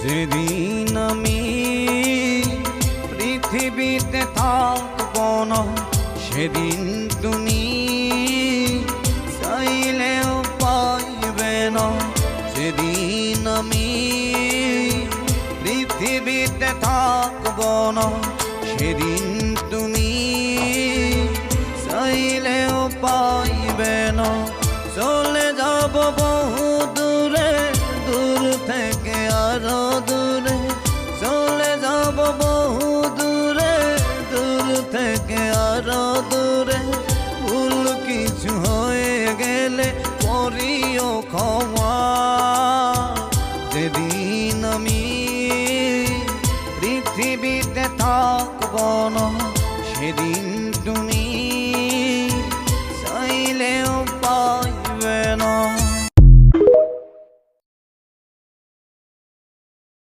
যেদিন আমি পৃথিবীতে থাকব না, সেদিন তুমি চাইলেও পাইবে না। যেদিন আমি পৃথিবীতে থাকব না, সেদিন তুমি চাইলেও পাইবে না। চলে যাব বহু দূরে, দূর থেকে আরো দূরে। চলে যাব বহু দূরে, দূর থেকে আরো দূরে। ভুল কিছু হয়ে গেলে করিও ক্ষমা। যেদিন আমি পৃথিবীতে থাকব না, সেদিন তুমি